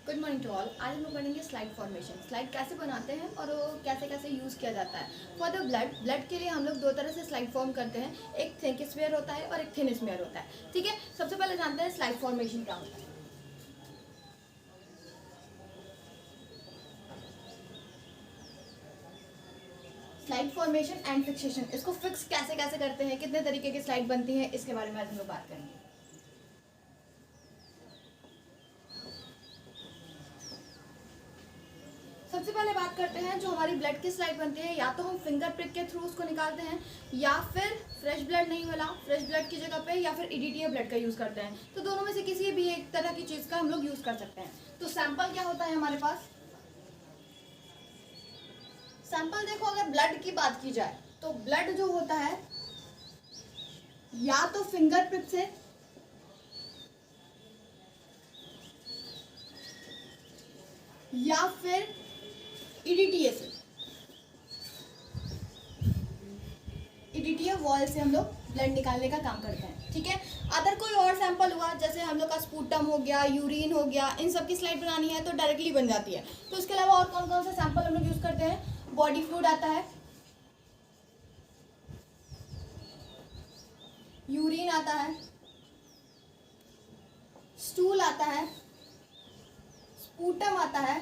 Good morning to all. आज हम लोग पढ़ेंगे स्लाइड फॉर्मेशन। स्लाइड कैसे बनाते हैं और वो कैसे कैसे यूज़ किया जाता है। फॉर द ब्लड के लिए हम लोग दो तरह से स्लाइड फॉर्म करते हैं, एक थिक स्मेयर होता है और एक थिन स्मेयर होता है। ठीक है, सबसे पहले जानते हैं स्लाइड फॉर्मेशन क्या होता है। स्लाइड फॉर्मेशन एंड फिक्सेशन, इसको फिक्स कैसे कैसे करते हैं, कितने तरीके की स्लाइड बनती है, इसके बारे में आज हम लोग बात करेंगे। सबसे पहले बात करते हैं जो हमारी ब्लड की स्लाइड बनती है, या तो हम फिंगर प्रिक के थ्रू उसको निकालते हैं, या फिर फ्रेश ब्लड नहीं मिला, फ्रेश ब्लड की जगह पे या फिर ईडीटीए ब्लड का यूज़ करते हैं। तो दोनों में से किसी भी एक तरह की चीज़ का हम लोग यूज़ कर सकते हैं। तो सैंपल क्या होता है हमारे पास, सैंपल देखो, अगर ब्लड की बात की जाए तो ब्लड जो होता है या तो फिंगर प्रिक से या फिर ईडीटीए से, ईडीटीए वॉल से हम लोग ब्लड निकालने का काम करते हैं। ठीक है, अदर कोई और सैंपल हुआ, जैसे हम लोग का स्पूटम हो गया, यूरिन हो गया, इन सब की स्लाइड बनानी है तो डायरेक्टली बन जाती है। तो इसके अलावा और कौन कौन से सैंपल हम लोग यूज करते हैं, बॉडी फ्लूइड आता है, यूरिन आता है, स्टूल आता है, स्पूटम आता है,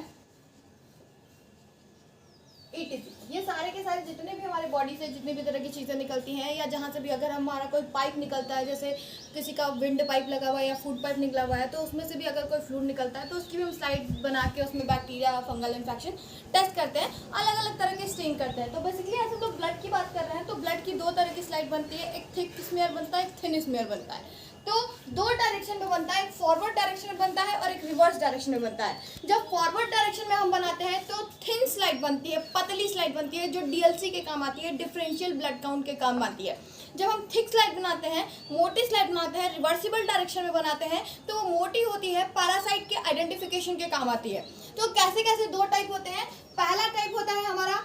ये सारे के सारे जितने भी हमारे बॉडी से जितने भी तरह की चीज़ें निकलती हैं, या जहाँ से भी अगर हमारा कोई पाइप निकलता है, जैसे किसी का विंड पाइप लगा हुआ है या फूड पाइप निकला हुआ है, तो उसमें से भी अगर कोई फ्लूइड निकलता है तो उसकी भी हम स्लाइड बना के उसमें बैक्टीरिया फंगल इन्फेक्शन टेस्ट करते हैं, अलग अलग तरह के स्टेन करते हैं। तो बेसिकली ऐसे तो ब्लड की बात कर रहे हैं तो ब्लड की दो तरह की स्लाइड बनती है, एक थिक स्मेयर बनता है, एक थिन स्मेयर बनता है। तो दो डायरेक्शन में बनता है, एक फॉरवर्ड डायरेक्शन में बनता है और एक रिवर्स डायरेक्शन में बनता है। जब फॉरवर्ड डायरेक्शन में हम बनाते हैं तो थिन स्लाइड बनती है, पतली स्लाइड बनती है, जो डीएलसी के काम आती है, डिफरेंशियल ब्लड काउंट के काम आती है। जब हम थिक स्लाइड बनाते हैं, मोटी स्लाइड बनाते हैं, रिवर्सिबल डायरेक्शन में बनाते हैं, तो वो मोटी होती है, पैरासाइट के आइडेंटिफिकेशन के काम आती है। तो कैसे कैसे दो टाइप होते हैं, पहला टाइप होता है हमारा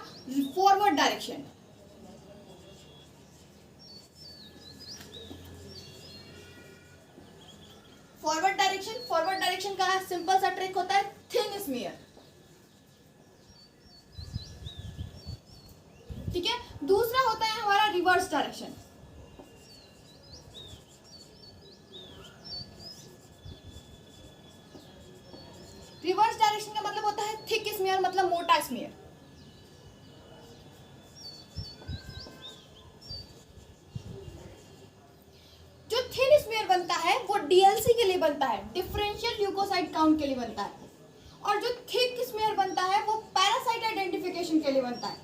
फॉरवर्ड डायरेक्शन। फॉरवर्ड डायरेक्शन का सिंपल सा ट्रिक होता है थिन स्मीयर। ठीक है, दूसरा होता है हमारा रिवर्स डायरेक्शन। रिवर्स डायरेक्शन का मतलब होता है थिक स्मीयर, मतलब मोटा स्मीयर। जो थिन स्मीयर बनता है वो डीएलसी के लिए बनता है, डिफरेंशियल ल्यूकोसाइट काउंट के लिए बनता है, और जो थिक स्मीयर बनता है वो पैरासाइट आइडेंटिफिकेशन के लिए बनता है।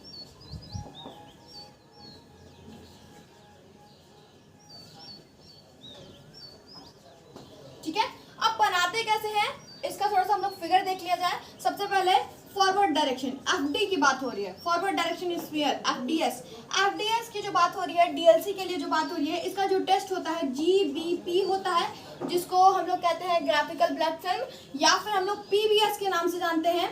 ठीक है, अब बनाते कैसे हैं इसका थोड़ा सा हम लोग फिगर देख लिया जाए। सबसे पहले फॉरवर्ड डायरेक्शन, एफडी की बात हो रही है, फॉरवर्ड डायरेक्शन स्फीयर, एफडीएस की जो बात हो रही है, डीएलसी के लिए जो बात हो रही है, इसका जो टेस्ट होता है जीबीपी होता है, जिसको हम लोग कहते हैं ग्राफिकल ब्लड फिल्म, या फिर हम लोग पीबीएस के नाम से जानते हैं,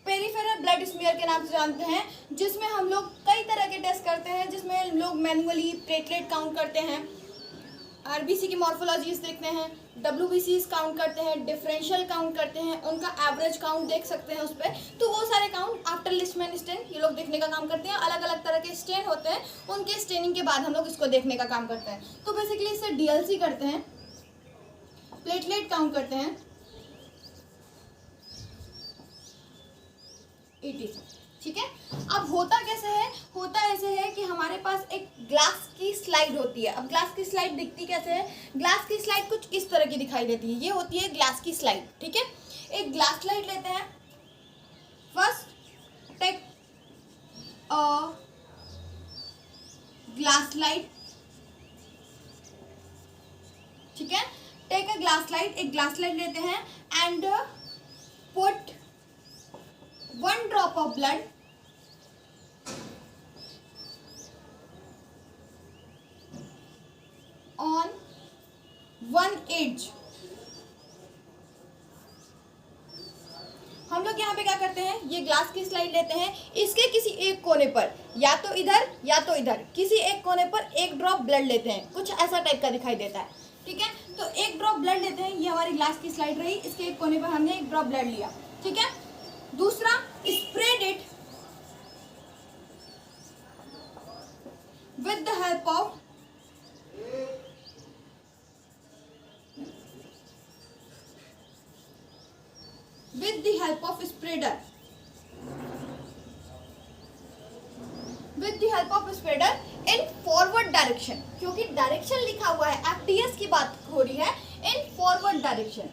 पेरिफेरल ब्लड स्मीयर के नाम से जानते हैं, जिसमें हम लोग कई तरह के टेस्ट करते हैं, जिसमें हम लोग मैनुअली प्लेटलेट काउंट करते हैं, आरबीसी की मॉर्फोलॉजीज देखते हैं, डब्ल्यूबीसी काउंट करते हैं, डिफरेंशियल काउंट करते हैं, उनका एवरेज काउंट देख सकते हैं उस पर। तो वो सारे काउंट आफ्टर लिस्टमैन स्टेन ये लोग देखने का काम करते हैं। अलग अलग तरह के स्टेन होते हैं, उनके स्टेनिंग के बाद हम लोग इसको देखने का काम करते हैं। तो बेसिकली इससे डीएलसी करते हैं, प्लेटलेट काउंट करते हैं, ETC। ठीक है, अब होता कैसे है, होता ऐसे है कि हमारे पास एक ग्लास की स्लाइड होती है। अब ग्लास की स्लाइड दिखती कैसे है, ग्लास की स्लाइड कुछ इस तरह की दिखाई देती है, ये होती है ग्लास की स्लाइड। ठीक है, एक ग्लास स्लाइड लेते हैं, first take a glass slide. ठीक है, टेक अ ग्लास स्लाइड, एक ग्लास स्लाइड लेते हैं and put 1 drop of blood on one edge। हम लोग यहाँ पे क्या करते हैं, ये ग्लास की स्लाइड लेते हैं, इसके किसी एक कोने पर, या तो इधर या तो इधर, किसी एक कोने पर एक ड्रॉप ब्लड लेते हैं, कुछ ऐसा टाइप का दिखाई देता है। ठीक है, तो एक ड्रॉप ब्लड लेते हैं, ये हमारी ग्लास की स्लाइड रही, इसके एक कोने पर हमने एक ड्रॉप ब्लड लिया, ठीक है। दूसरा, spread it with the help of spreader, in forward direction, क्योंकि डायरेक्शन लिखा हुआ है, एफडीएस की बात हो रही है, इन फॉरवर्ड डायरेक्शन।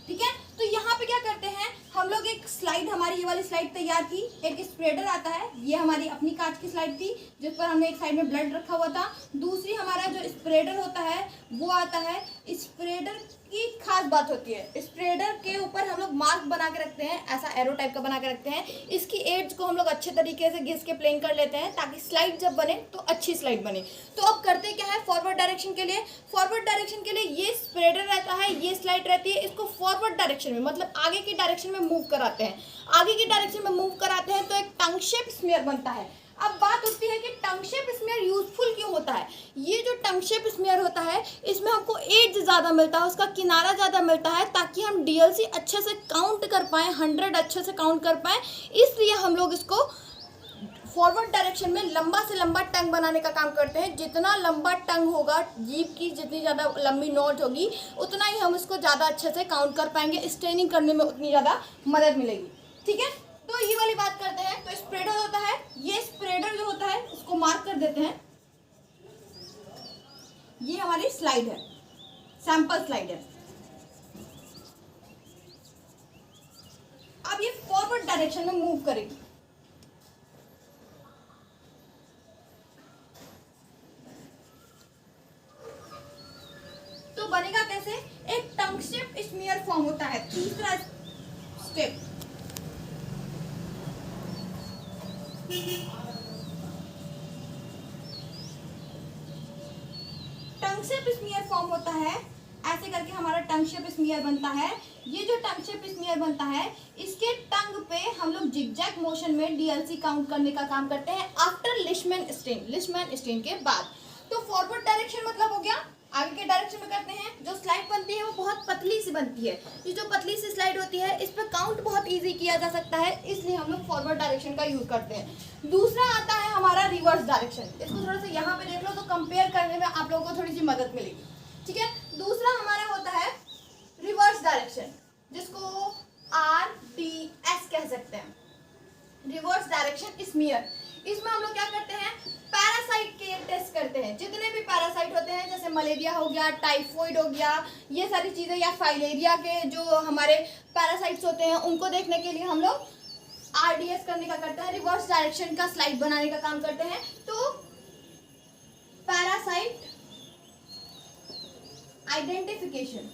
ठीक है, तो यहाँ पे क्या करते हैं हम लोग, एक स्लाइड, हमारी ये वाली स्लाइड तैयार की, एक स्प्रेडर आता है, ये हमारी अपनी कांच की स्लाइड थी जिस पर हमने एक साइड में ब्लड रखा हुआ था। दूसरी हमारा जो स्प्रेडर होता है वो आता है। स्प्रेडर की खास बात होती है, स्प्रेडर के ऊपर हम लोग मार्क बना के रखते हैं, ऐसा एरो टाइप का बना के रखते हैं। इसकी एड्स को हम लोग अच्छे तरीके से घिस के प्लेन कर लेते हैं ताकि स्लाइड जब बने तो अच्छी स्लाइड बने। तो अब करते क्या है, फॉरवर्ड डायरेक्शन के लिए ये स्प्रेडर रहता है, ये स्लाइड रहती है, इसको फॉरवर्ड डायरेक्शन में, मतलब आगे की डायरेक्शन में मूव कराते हैं। तो एक टंग शेप स्मीयर बनता है। अब बात उठती है कि टंग शेप स्मीयर यूजफुल क्यों होता है। ये जो टंग शेप स्मीयर होता है इसमें हमको एज ज़्यादा मिलता है, उसका किनारा ज़्यादा मिलता है, ताकि हम डीएलसी अच्छे से काउंट कर पाएँ, 100 अच्छे से काउंट कर पाएँ। इसलिए हम लोग इसको फॉरवर्ड डायरेक्शन में लंबा से लंबा टंग बनाने का काम करते हैं। जितना लंबा टंग होगा, जीभ की जितनी ज़्यादा लंबी नोट होगी, उतना ही हम इसको ज़्यादा अच्छे से काउंट कर पाएंगे, स्ट्रेनिंग करने में उतनी ज़्यादा मदद मिलेगी। ठीक है, तो ये वाली बात करते हैं। तो स्प्रेडर होता है, ये स्प्रेडर जो होता है उसको मार्क कर देते हैं। ये हमारी स्लाइड है, सैंपल स्लाइड है। अब ये फॉरवर्ड डायरेक्शन में मूव करेगी। तो बनेगा कैसे, एक टंग शेप स्मीयर फॉर्म होता है। तीसरा स्टेप, टंग शेप स्मीयर फॉर्म होता है। ऐसे करके हमारा टंग शेप स्मीयर बनता है। ये जो टंग शेप स्मीयर बनता है, इसके टंग पे हम लोग जिगजैग मोशन में डीएलसी काउंट करने का काम करते हैं आफ्टर लिशमैन स्टेन के बाद। तो फॉरवर्ड डायरेक्शन मतलब हो गया, आगे के डायरेक्शन में करते हैं। जो स्लाइड बनती है वो बहुत पतली सी बनती है। ये जो पतली सी स्लाइड होती है इस पर काउंट बहुत इजी किया जा सकता है, इसलिए हम लोग फॉरवर्ड डायरेक्शन का यूज करते हैं। दूसरा आता है हमारा रिवर्स डायरेक्शन। इसको थोड़ा सा यहाँ पे देख लो तो कंपेयर करने में आप लोगों को थोड़ी सी मदद मिलेगी। ठीक है, दूसरा हमारा होता है रिवर्स डायरेक्शन, जिसको RDS कह सकते हैं, रिवर्स डायरेक्शन स्मीयर। इसमें हम लोग क्या करते हैं, पैरासाइट के टेस्ट करते हैं। जितने भी पैरासाइट होते हैं, जैसे मलेरिया हो गया, टाइफॉइड हो गया, ये सारी चीज़ें, या फाइलेरिया के जो हमारे पैरासाइट्स होते हैं, उनको देखने के लिए हम लोग RDS करने का करते हैं, रिवर्स डायरेक्शन का स्लाइड बनाने का काम करते हैं। तो पैरासाइट आइडेंटिफिकेशन,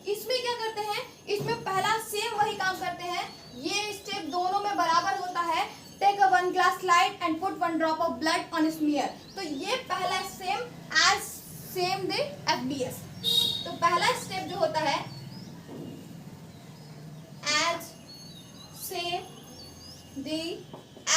इसमें क्या करते हैं, इसमें पहला सेम वही काम करते हैं। ये स्टेप दोनों में बराबर होता है। Take a 1 glass slide and put 1 drop of blood on smear। तो ये पहला सेम दे FDS। तो पहला स्टेप जो होता है एज सेम दे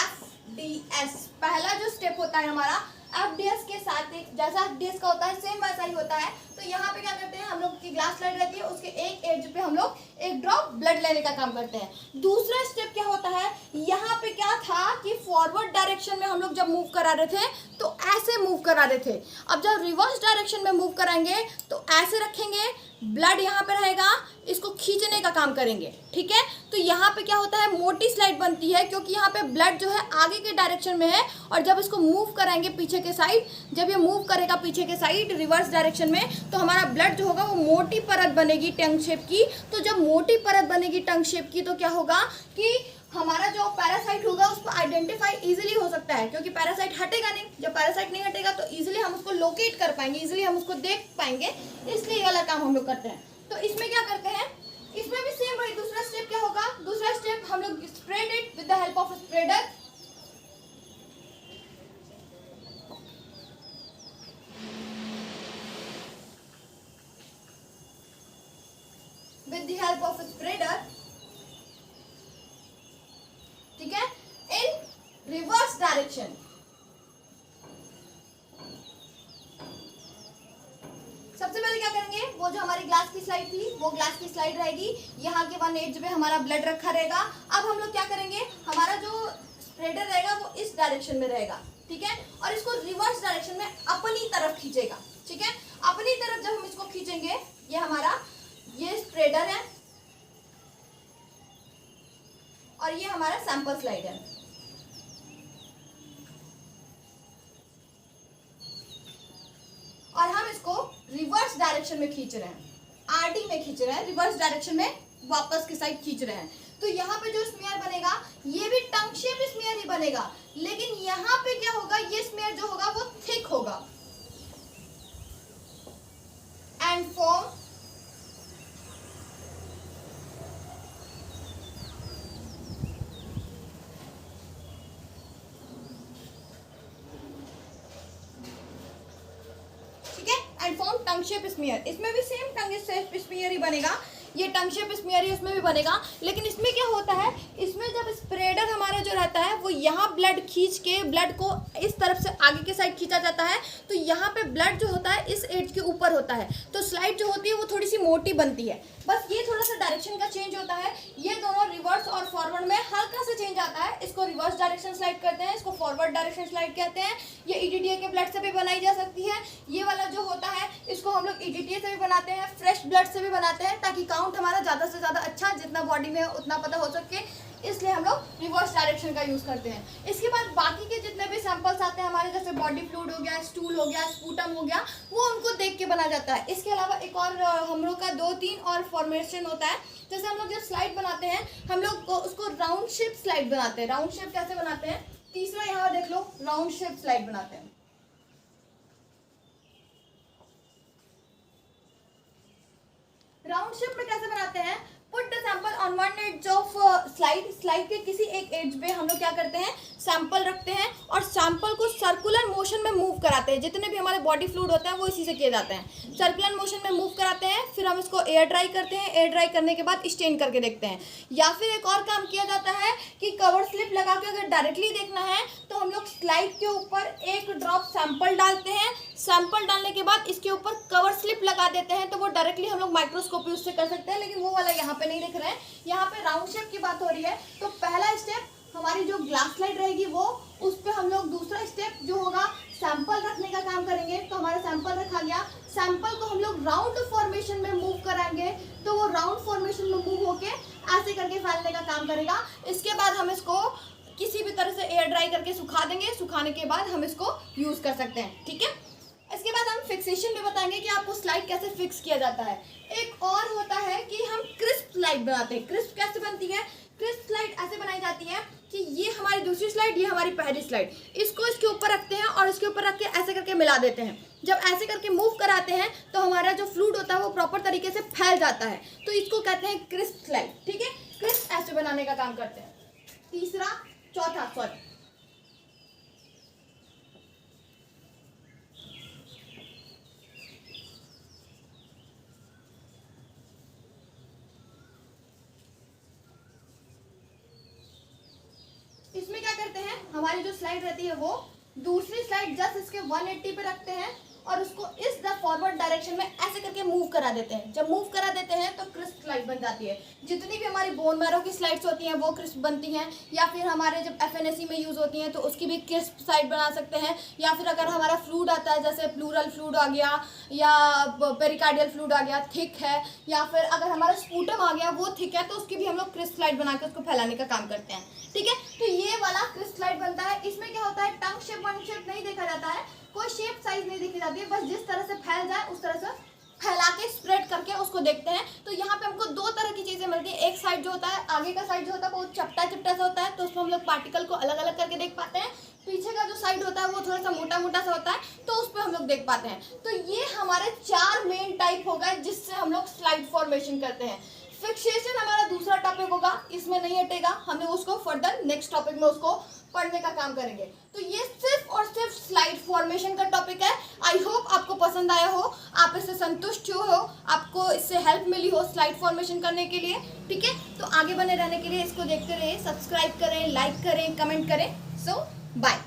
FDS, पहला जो स्टेप होता है हमारा FDS के साथ, एक जैसा FDS का होता है सेम वैसा ही होता है। तो यहाँ पे क्या करते हैं, हम लोग की ग्लास स्लाइड रहती है, उसके एक एज पे हम लोग एक ड्रॉप ब्लड लेने का काम करते हैं। दूसरा स्टेप क्या होता है, यहाँ पे क्या था कि फॉरवर्ड डायरेक्शन में हम लोग जब मूव करा रहे थे तो ऐसे मूव करा रहे थे। अब जब रिवर्स डायरेक्शन में मूव कराएंगे तो ऐसे रखेंगे, ब्लड यहाँ पे रहेगा, इसको खींचने का काम करेंगे। ठीक है, तो यहाँ पे क्या होता है, मोटी स्लाइड बनती है, क्योंकि यहाँ पे ब्लड जो है आगे के डायरेक्शन में है, और जब इसको मूव कराएंगे पीछे के साइड, जब ये मूव करेगा पीछे के साइड रिवर्स डायरेक्शन में, तो हमारा ब्लड जो होगा वो मोटी परत बनेगी टंग शेप की। तो जब मोटी परत बनेगी टंग शेप की, तो क्या होगा कि हमारा जो पैरासाइट होगा उसको आइडेंटिफाई इजीली हो सकता है, क्योंकि पैरासाइट हटेगा नहीं। जब पैरासाइट नहीं हटेगा तो इजीली हम उसको लोकेट कर पाएंगे, इजीली हम उसको देख पाएंगे, इसलिए ये वाला काम हम लोग करते हैं। तो इसमें क्या करते हैं, इसमें भी सेम वही। दूसरा स्टेप क्या होगा, दूसरा स्टेप हम लोग spread it with the help of spreader. With the help of a spreader, वो जो हमारी ग्लास की स्लाइड थी वो ग्लास की स्लाइड रहेगी, यहाँ के 1 एज पे हमारा ब्लड रखा रहेगा। अब हम लोग क्या करेंगे, हमारा जो स्प्रेडर रहेगा वो इस डायरेक्शन में रहेगा, ठीक है, और इसको रिवर्स डायरेक्शन में अपनी तरफ खींचेगा, ठीक है। अपनी तरफ जब हम इसको खींचेंगे, ये स्प्रेडर है और ये हमारा सैंपल स्लाइड है, और हम इसको रिवर्स डायरेक्शन में खींच रहे हैं, आरडी में खींच रहे हैं, रिवर्स डायरेक्शन में वापस की साइड खींच रहे हैं। तो यहाँ पे जो स्मेयर बनेगा ये भी टंग शेप स्मेयर ही बनेगा, लेकिन यहाँ पे क्या होगा, ये स्मेयर जो होगा वो थिक होगा and form tongue shape smear. इसमें भी सेम टंग शेप स्मीयर ही बनेगा, ये टंग शेप स्मीयर ही उसमें भी बनेगा, लेकिन इसमें क्या होता है, इसमें जब स्प्रेडर हमारा जो रहता है वो यहाँ ब्लड खींच के ब्लड को इस तरफ से आगे की साइड खींचा जाता है, तो यहाँ पे ब्लड जो होता है इस एज के ऊपर होता है, तो स्लाइड जो होती है वो थोड़ी सी मोटी बनती है। बस ये थोड़ा सा डायरेक्शन का चेंज होता है, ये दोनों रिवर्स और फॉरवर्ड में हल्का सा चेंज आता है। इसको रिवर्स डायरेक्शन स्लाइड करते हैं, इसको फॉरवर्ड डायरेक्शन स्लाइड कहते हैं। ये ईडीटीए के ब्लड से भी बनाई जा सकती है। ये वाला जो होता है इसको हम लोग ईडीटीए से भी बनाते हैं, फ्रेश ब्लड से भी बनाते हैं, ताकि काउंट हमारा ज़्यादा से ज़्यादा अच्छा, जितना बॉडी में उतना पता हो सके, इसलिए हम लोग रिवर्स डायरेक्शन का यूज़ करते हैं। इसके बाद बाकी के जितने भी सैंपल्स आते हैं हमारे, जैसे बॉडी फ्लूइड हो गया, स्टूल हो गया, स्पूटम हो गया, वो उनको देख के बना जाता है। इसके अलावा एक और हम लोग का 2-3 और फॉर्मेशन होता है। जैसे हम लोग जब स्लाइड बनाते हैं, हम लोग उसको राउंड शेप स्लाइड बनाते हैं। राउंड शेप कैसे बनाते हैं, तीसरा यहाँ देख लो, राउंड शेप स्लाइड बनाते हैं। राउंड शेप में कैसे बनाते हैं, put the sample on one edge of slide के किसी एक एज पे हम लोग क्या करते हैं, सैंपल रखते हैं और सैंपल को सर्कुलर मोशन में मूव कराते हैं। जितने भी हमारे बॉडी फ्लूइड होते हैं वो इसी से किए जाते हैं, सर्कुलर मोशन में मूव कराते हैं। फिर हम इसको एयर ड्राई करते हैं, एयर ड्राई करने के बाद स्टेन करके देखते हैं। या फिर एक और काम किया जाता है कि कवर स्लिप लगा के अगर डायरेक्टली देखना है तो हम लोग स्लाइड के ऊपर एक ड्रॉप सैंपल डालते हैं, सैंपल डालने के बाद इसके ऊपर कवर स्लिप लगा देते हैं, तो वो डायरेक्टली हम लोग माइक्रोस्कोप यूज से कर सकते हैं, लेकिन वो वाला यहाँ पे नहीं दिख रहा है। यहाँ पे राउंड शेप की बात हो रही है। तो पहला स्टेप हमारी जो ग्लास स्लाइड रहेगी वो, उस पर हम लोग दूसरा स्टेप जो होगा सैंपल रखने का काम करेंगे। तो हमारा सैंपल रखा गया, सैंपल को हम लोग राउंड फॉर्मेशन में मूव कराएंगे, तो वो राउंड फॉर्मेशन में मूव होके ऐसे करके फैलने का काम करेगा। इसके बाद हम इसको किसी भी तरह से एयर ड्राई करके सुखा देंगे, सुखाने के बाद हम इसको यूज कर सकते हैं, ठीक है। इसके बाद हम फिक्सेशन भी बताएंगे कि आपको स्लाइड कैसे फिक्स किया जाता है। एक और होता है कि हम क्रिस्प स्लाइड बनाते हैं। क्रिस्प कैसे बनती है, क्रिस्प स्लाइड ऐसे बनाई जाती है कि ये हमारी दूसरी स्लाइड, ये हमारी पहली स्लाइड, इसको इसके ऊपर रखते हैं और इसके ऊपर रख के ऐसे करके मिला देते हैं। जब ऐसे करके मूव कराते हैं तो हमारा जो फ्लूइड होता है वो प्रॉपर तरीके से फैल जाता है, तो इसको कहते हैं क्रिस्प स्लाइड, ठीक है। क्रिस्प ऐसे बनाने का काम करते हैं। इसमें क्या करते हैं, हमारी जो स्लाइड रहती है वो दूसरी स्लाइड जस्ट इसके 180 पे रखते हैं और उसको इस द फॉरवर्ड डायरेक्शन में ऐसे करके मूव करा देते हैं। जब मूव करा देते हैं तो क्रिस्प स्लाइड बन जाती है। जितनी भी हमारी बोन मैरो की स्लाइड्स होती हैं वो क्रिस्प बनती हैं, या फिर हमारे जब एफएनएससी में यूज़ होती हैं तो उसकी भी क्रिस्प स्लाइड बना सकते हैं। या फिर अगर हमारा फ्लूइड आता है, जैसे प्लूरल फ्लूइड आ गया या पेरिकार्डियल फ्लूइड आ गया, थिक है, या फिर अगर हमारा स्पूटम आ गया वो थिक है, तो उसकी भी हम लोग क्रिस्प स्लाइड बना के उसको फैलाने का काम करते हैं, ठीक है। तो ये वाला क्रिस्प स्लाइड बनता है। इसमें क्या होता है, टंग शेप वन शेप नहीं देखा जाता है, कोई शेप साइज नहीं देखी जाती है, बस जिस तरह से फैल जाए उस तरह से फैला के स्प्रेड करके उसको देखते हैं। तो यहाँ पे हमको दो तरह की चीजें मिलती है। एक साइड जो होता है, आगे का साइड जो होता है वो चपटा चपटा सा होता है, तो उसमें हम लोग पार्टिकल को अलग अलग करके देख पाते हैं। पीछे का जो साइड होता है वो थोड़ा सा मोटा मोटा सा होता है, तो उस पर हम लोग देख पाते हैं। तो ये हमारे 4 मेन टाइप हो गए जिससे हम लोग स्लाइड फॉर्मेशन करते हैं। फिक्सेशन हमारा दूसरा टॉपिक होगा, इसमें नहीं हटेगा, हमें उसको फर्दर नेक्स्ट टॉपिक में उसको पढ़ने का काम करेंगे। तो ये सिर्फ और सिर्फ स्लाइड फॉर्मेशन का टॉपिक है। आई होप आपको पसंद आया हो, आप इससे संतुष्ट हो, आपको इससे हेल्प मिली हो स्लाइड फॉर्मेशन करने के लिए, ठीक है। तो आगे बने रहने के लिए इसको देखते रहिए, सब्सक्राइब करें, लाइक करें, कमेंट करें। सो बाय।